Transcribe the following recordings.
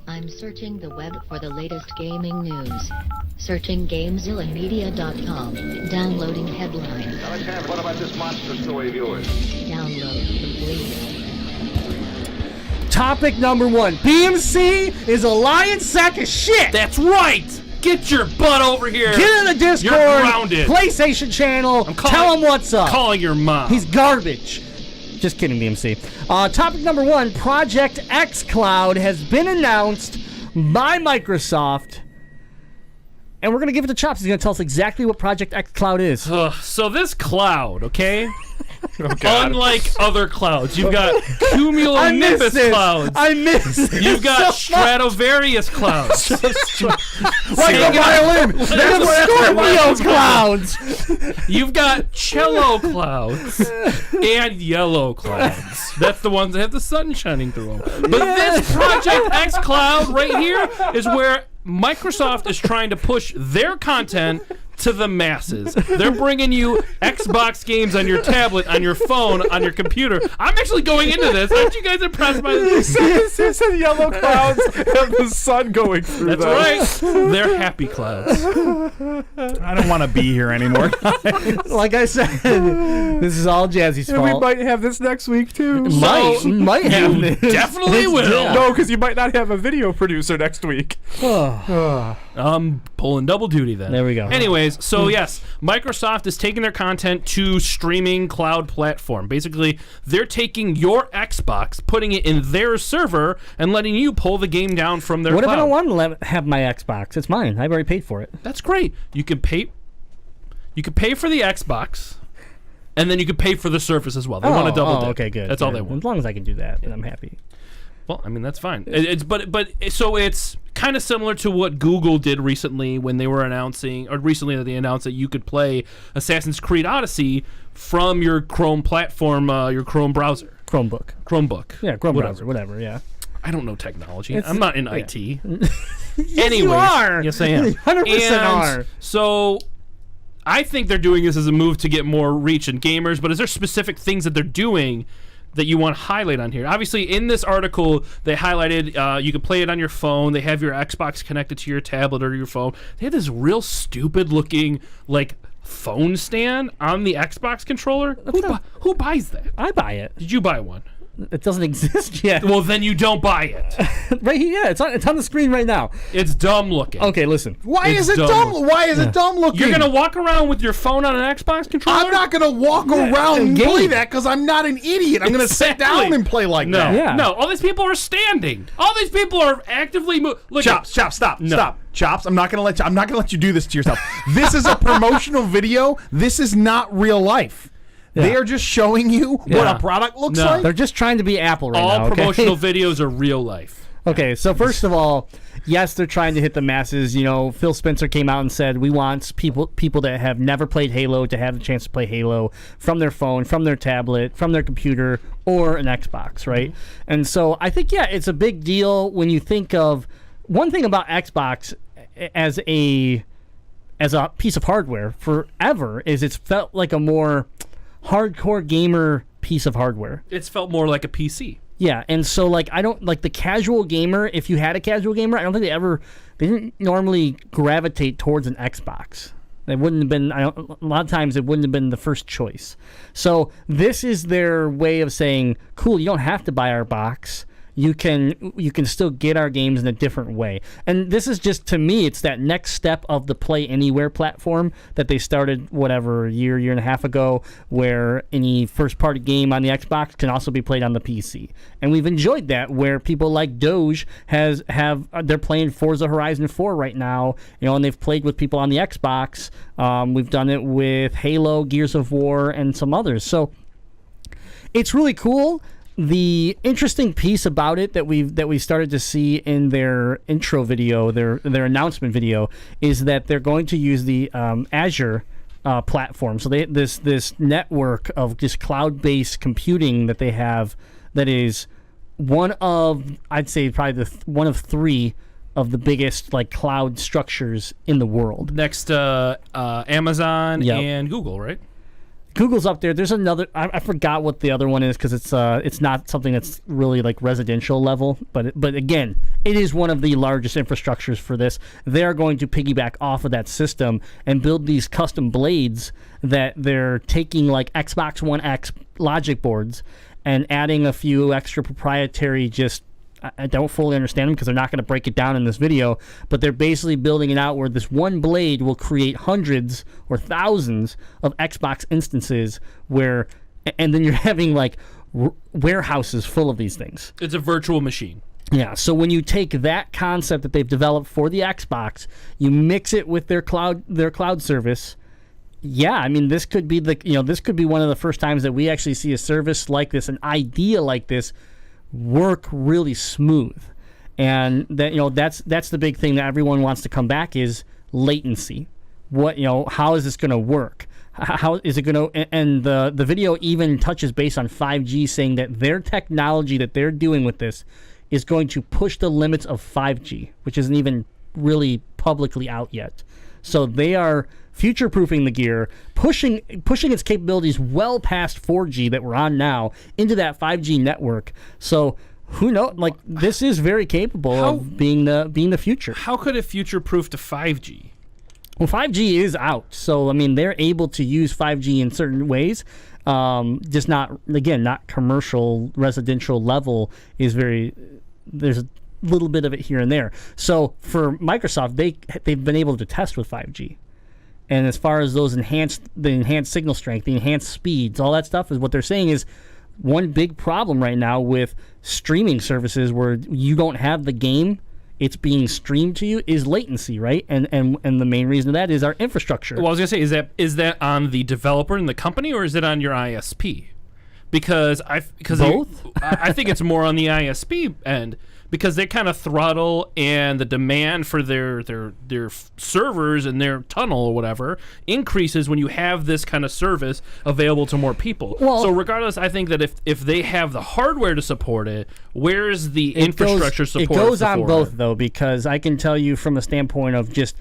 I'm searching the web for the latest gaming news. Searching GameZillaMedia.com. Downloading headline. Alexander, what about this monster story of yours? Download complete. Topic number 1. BMC is a lying sack of shit. That's right. Get your butt over here. Get in the Discord. You're grounded. PlayStation channel. Tell him what's up. Calling your mom. He's garbage. Just kidding, BMC. Topic number 1. Project xCloud has been announced by Microsoft. And we're going to give it to Chops. He's going to tell us exactly what Project xCloud is. So this cloud, okay? Unlike other clouds, you've got cumulonimbus clouds. I missed it. You've got Stradivarius clouds. Like the violin. There's Scorpio clouds. You've got cello clouds and yellow clouds. That's the ones that have the sun shining through them. But this Project xCloud right here is where Microsoft is trying to push their content to the masses. They're bringing you Xbox games on your tablet, on your phone, on your computer. I'm actually going into this. Aren't you guys impressed by this? You said yellow clouds have the sun going through them. That's right. They're happy clouds. I don't want to be here anymore. Like I said, this is all Jazzy's And fault. we might have this next week, too. Might have this. Definitely will. Yeah. No, because you might not have a video producer next week. I'm pulling double duty then. There we go. Anyways, so yes, Microsoft is taking their content to streaming cloud platform. Basically, they're taking your Xbox, putting it in their server, and letting you pull the game down from their What cloud. if I don't want to have my Xbox? It's mine. I've already paid for it. That's great. You can pay for the Xbox, and then you can pay for the Surface as well. They want to double dip. Okay, good. That's all they want. As long as I can do that, then I'm happy. Well, I mean, that's fine. So it's kind of similar to what Google did recently when they were announcing, or recently that they announced that you could play Assassin's Creed Odyssey from your Chrome platform, your Chrome browser. Chromebook. Yeah, Chrome browser, whatever, yeah. I don't know technology. I'm not in IT. Yes, you are. Yes, I am. 100% are. So I think they're doing this as a move to get more reach in gamers, but is there specific things that they're doing that you want to highlight on here? Obviously, in this article, they highlighted you can play it on your phone. They have your Xbox connected to your tablet or your phone. They have this real stupid-looking, like, phone stand on the Xbox controller. Who buys that? I buy it. Did you buy one? It doesn't exist yet. Well, then you don't buy it. Right here, yeah, it's on the screen right now. It's dumb looking. Okay, listen. Why It's is it dumb. dumb? Why is it dumb looking? You're going to walk around with your phone on an Xbox controller? I'm not going to walk around and play that because I'm not an idiot. I'm going to sit down and play like No, that. Yeah. no. All these people are standing. All these people are actively moving. Chops, stop. No. Chops, I'm not going to let you do this to yourself. This is a promotional video. This is not real life. Yeah. They are just showing you what a product looks No. like. They're just trying to be Apple right All now. Okay? promotional videos are real life. Okay, so first of all, yes, they're trying to hit the masses. You know, Phil Spencer came out and said we want people that have never played Halo to have the chance to play Halo from their phone, from their tablet, from their computer, or an Xbox, right? And so I think, yeah, it's a big deal when you think of one thing about Xbox as a piece of hardware forever is it's felt like a more hardcore gamer piece of hardware. It's felt more like a PC. Yeah, and so like I don't like the casual gamer. If you had a casual gamer, I don't think they didn't normally gravitate towards an Xbox. They wouldn't have been. A lot of times it wouldn't have been the first choice. So this is their way of saying, "Cool, you don't have to buy our box. You can still get our games in a different way." And this is just, to me, it's that next step of the Play Anywhere platform that they started, whatever, year and a half ago, where any first-party game on the Xbox can also be played on the PC. And we've enjoyed that, where people like Doge they're playing Forza Horizon 4 right now, and they've played with people on the Xbox. We've done it with Halo, Gears of War, and some others. So it's really cool. The interesting piece about it that we started to see in their intro video, their announcement video, is that they're going to use the Azure platform. So this network of just cloud-based computing that they have, that is one of, I'd say probably one of three of the biggest like cloud structures in the world. Next to Amazon Yep. and Google, right? Google's up there. There's another. I forgot what the other one is because it's not something that's really like residential level. But again, it is one of the largest infrastructures for this. They are going to piggyback off of that system and build these custom blades that they're taking like Xbox One X logic boards and adding a few extra proprietary I don't fully understand them because they're not going to break it down in this video, but they're basically building it out where this one blade will create hundreds or thousands of Xbox instances and then you're having like warehouses full of these things. It's a virtual machine. Yeah, so when you take that concept that they've developed for the Xbox, you mix it with their cloud service. Yeah, I mean this could be this could be one of the first times that we actually see a service like this, an idea like this, work really smooth. And that's the big thing that everyone wants to come back is latency. How is this going to work? How is it going to? And the video even touches base on 5G, saying that their technology that they're doing with this is going to push the limits of 5G, which isn't even really publicly out yet. So they are future-proofing the gear, pushing its capabilities well past 4G that we're on now into that 5G network. So who knows? Like this is very capable of being the future. How could it future-proof to 5G? Well, 5G is out, so I mean they're able to use 5G in certain ways. Just not commercial, residential level is there's a little bit of it here and there. So for Microsoft, they've been able to test with 5G. And as far as the enhanced signal strength, the enhanced speeds, all that stuff is what they're saying is one big problem right now with streaming services where you don't have the game, it's being streamed to you, is latency, right? And the main reason of that is our infrastructure. Well, I was gonna say, is that on the developer and the company, or is it on your ISP? Because both. I think it's more on the ISP end. Because they kind of throttle, and the demand for their servers and their tunnel or whatever increases when you have this kind of service available to more people. Well, so regardless, I think that if they have the hardware to support it, where's the infrastructure support? It goes on both, though, because I can tell you from a standpoint of just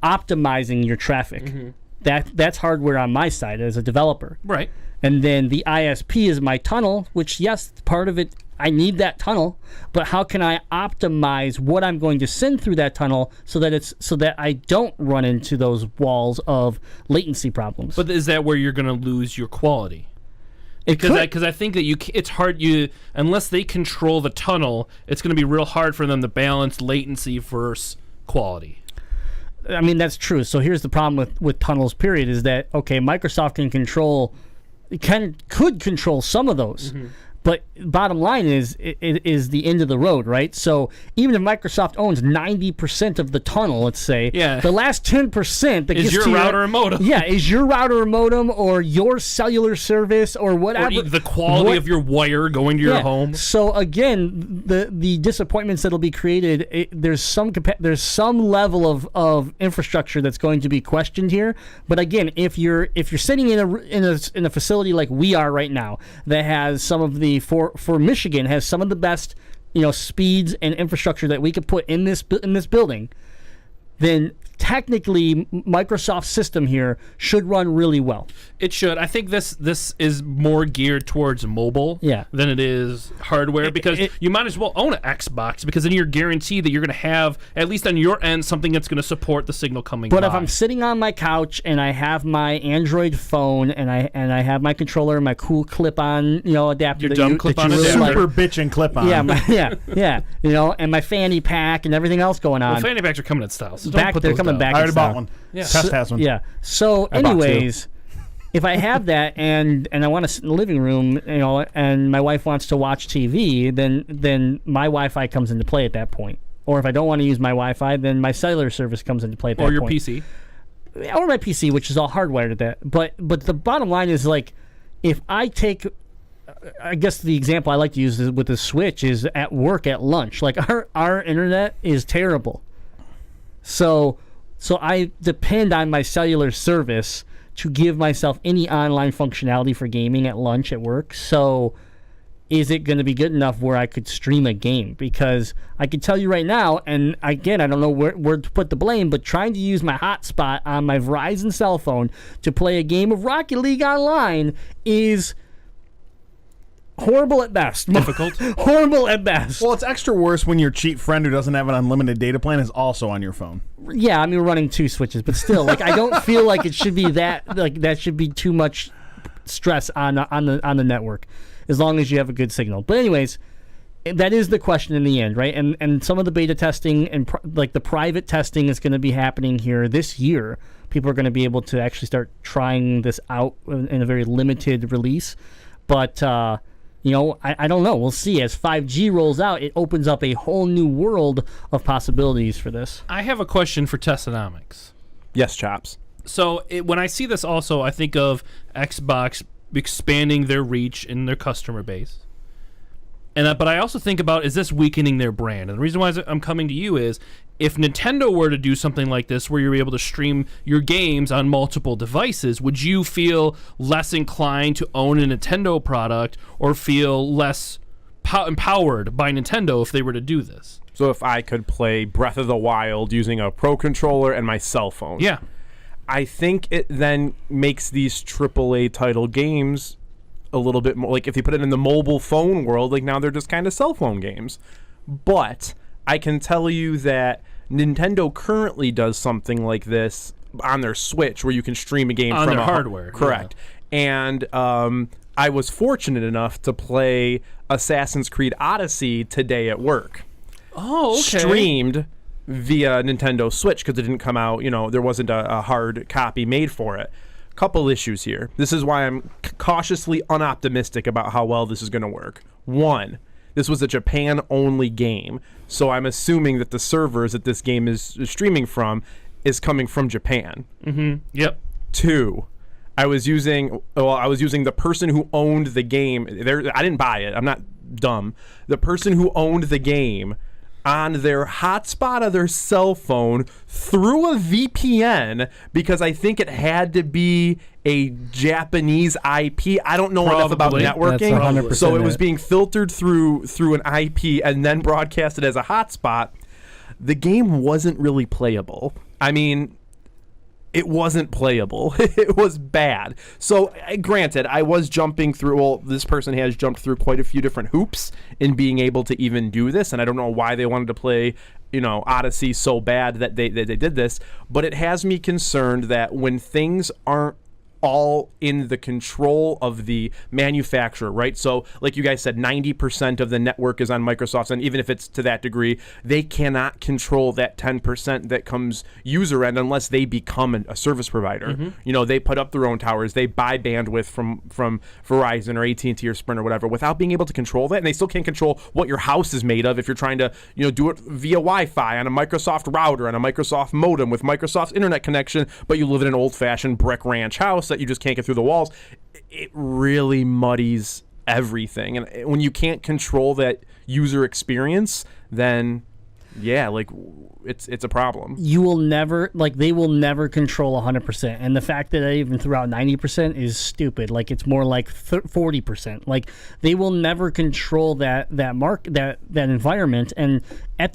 optimizing your traffic. Mm-hmm. That's hardware on my side as a developer. Right. And then the ISP is my tunnel, which, yes, part of it, I need that tunnel, but how can I optimize what I'm going to send through that tunnel so that I don't run into those walls of latency problems? But is that where you're going to lose your quality? Because I think that it's hard unless they control the tunnel, it's going to be real hard for them to balance latency versus quality. I mean, that's true. So here's the problem with tunnels, period, is that, okay, Microsoft could control some of those. Mm-hmm. But bottom line is, it is the end of the road, right? So even if Microsoft owns 90% of the tunnel, let's say, the last 10% that is gets your router and modem. Yeah, is your router or modem or your cellular service or whatever. Or the quality of your wire going to your home. So again, the disappointments that'll be created, there's some level of infrastructure that's going to be questioned here. But again, if you're sitting in a facility like we are right now that has some of the for Michigan has some of the best speeds and infrastructure that we could put in this building, then technically Microsoft's system here should run really well. It should. I think this is more geared towards mobile than it is hardware, because you might as well own an Xbox, because then you're guaranteed that you're going to have, at least on your end, something that's going to support the signal coming But if I'm sitting on my couch and I have my Android phone and I have my controller and my cool clip-on adapter, your dumb clip-on really adapter, super bitchin' clip-on, and my fanny pack and everything else going on. Well, fanny packs are coming in style, so they're coming back. I already bought one. Yeah. Test has one. Yeah. So, anyways, if I have that and I want to sit in the living room, and my wife wants to watch TV, then my Wi-Fi comes into play at that point. Or if I don't want to use my Wi-Fi, then my cellular service comes into play at that point. Or your PC. Or my PC, which is all hardwired at that. But the bottom line is, like, if I take, I guess the example I like to use with the Switch is at work at lunch. Like, our internet is terrible. So I depend on my cellular service to give myself any online functionality for gaming at lunch at work. So is it going to be good enough where I could stream a game? Because I can tell you right now, and again, I don't know where to put the blame, but trying to use my hotspot on my Verizon cell phone to play a game of Rocket League online is horrible at best. Difficult. Horrible at best. Well, it's extra worse when your cheap friend who doesn't have an unlimited data plan is also on your phone. Yeah, I mean, we're running 2 switches, but still, like, I don't feel like it should be that, like, that should be too much stress on the network, as long as you have a good signal. But anyways, that is the question in the end, right? And some of the beta testing and like the private testing is going to be happening here this year. People are going to be able to actually start trying this out in a very limited release. But you know, I don't know. We'll see. As 5G rolls out, it opens up a whole new world of possibilities for this. I have a question for Testonomics. Yes, Chops. So when I see this also, I think of Xbox expanding their reach in their customer base. But I also think about, is this weakening their brand? And the reason why I'm coming to you is, if Nintendo were to do something like this where you're able to stream your games on multiple devices, would you feel less inclined to own a Nintendo product or feel less empowered by Nintendo if they were to do this? So if I could play Breath of the Wild using a Pro Controller and my cell phone. Yeah. I think it then makes these AAA title games a little bit more, like if you put it in the mobile phone world, like now they're just kind of cell phone games. But I can tell you that Nintendo currently does something like this on their Switch, where you can stream a game on from their hardware. Correct. Yeah. And I was fortunate enough to play Assassin's Creed Odyssey today at work. Oh, okay. Streamed via Nintendo Switch, because it didn't come out, there wasn't a hard copy made for it. Couple issues here. This is why I'm cautiously unoptimistic about how well this is going to work. One, this was a Japan-only game, so I'm assuming that the servers that this game is streaming from is coming from Japan. Mm-hmm. Yep. Two, I was using the person who owned the game. I didn't buy it. I'm not dumb. The person who owned the game on their hotspot of their cell phone through a VPN, because I think it had to be a Japanese IP. I don't know enough about networking, That's 100% so it was being filtered through an IP and then broadcasted as a hotspot. The game wasn't really playable. I mean, it wasn't playable. It was bad. So, granted, I was jumping through, well, this person has jumped through quite a few different hoops in being able to even do this, and I don't know why they wanted to play, Odyssey so bad that they did this, but it has me concerned that when things aren't all in the control of the manufacturer, right? So, like you guys said, 90% of the network is on Microsoft, and even if it's to that degree, they cannot control that 10% that comes user end unless they become a service provider. Mm-hmm. They put up their own towers, they buy bandwidth from Verizon or AT&T or Sprint or whatever, without being able to control that, and they still can't control what your house is made of if you're trying to, do it via Wi-Fi on a Microsoft router, on a Microsoft modem with Microsoft's internet connection, but you live in an old-fashioned brick ranch house that you just can't get through the walls. It really muddies everything, and when you can't control that user experience, then it's a problem. You will never, they will never control 100%, and the fact that they even threw out 90% is stupid. It's more like 40%. They will never control that environment, and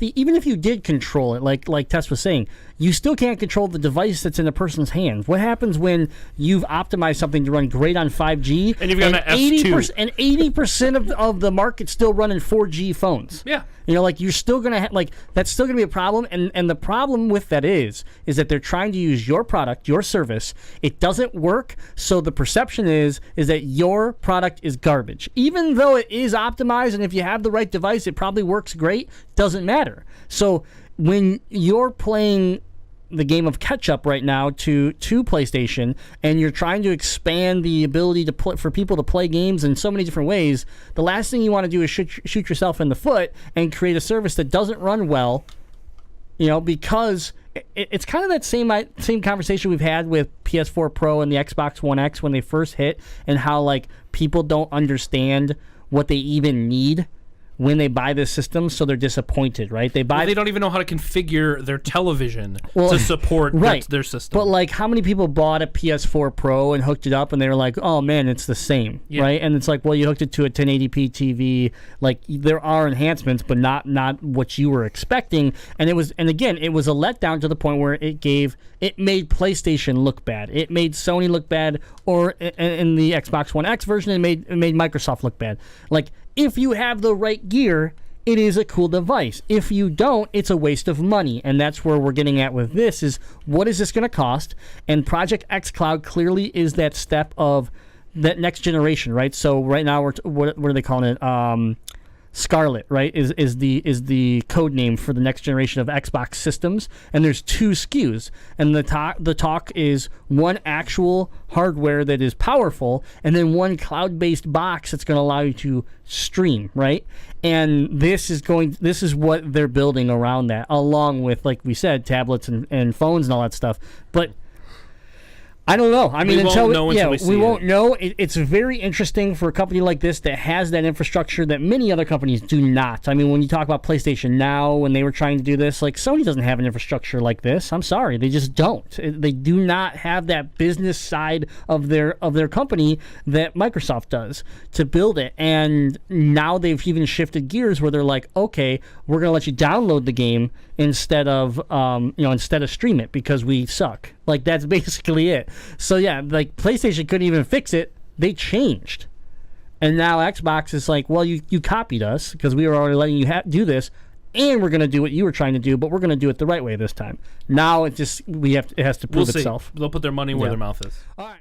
even if you did control it, like Tess was saying, you still can't control the device that's in a person's hands. What happens when you've optimized something to run great on 5G, and you've got an S2, and 80% of the market still running 4G phones? Yeah. You're still gonna that's still gonna be a problem, and the problem with that is that they're trying to use your product, your service. It doesn't work, so the perception is that your product is garbage, even though it is optimized, and if you have the right device, it probably works great. Doesn't matter. So when you're playing the game of catch-up right now to PlayStation, and you're trying to expand the ability to for people to play games in so many different ways, the last thing you want to do is shoot yourself in the foot and create a service that doesn't run well, because it's kind of that same conversation we've had with PS4 Pro and the Xbox One X when they first hit, and how people don't understand what they even need when they buy this system, so they're disappointed, right? They buy. They don't even know how to configure their television to support their system. But like, how many people bought a PS4 Pro and hooked it up, and they were like, "Oh man, it's the same," right? And it's like, well, you hooked it to a 1080p TV. Like, there are enhancements, but not what you were expecting. And it was a letdown to the point where it made PlayStation look bad. It made Sony look bad, or in the Xbox One X version, it made Microsoft look bad. Like, if you have the right gear, it is a cool device. If you don't, it's a waste of money. And that's where we're getting at with this is, what is this going to cost? And Project xCloud clearly is that step of that next generation, right? So right now, what are they calling it? Scarlet, right, is the code name for the next generation of Xbox systems, and there's 2 SKUs, and the talk is one actual hardware that is powerful, and then one cloud-based box that's going to allow you to stream, right? And this is what they're building around that, along with, like we said, tablets and phones and all that stuff, but I don't know. I mean, we won't know. It's very interesting for a company like this that has that infrastructure that many other companies do not. I mean, when you talk about PlayStation Now, when they were trying to do this, like, Sony doesn't have an infrastructure like this. I'm sorry, they just don't. They do not have that business side of their company that Microsoft does to build it. And now they've even shifted gears where they're like, okay, we're going to let you download the game instead of stream it because we suck. Like, that's basically it. So yeah, like, PlayStation couldn't even fix it. They changed. And now Xbox is like, well, you copied us because we were already letting you do this, and we're going to do what you were trying to do, but we're going to do it the right way this time. Now it has to prove itself. They'll put their money where their mouth is. All right.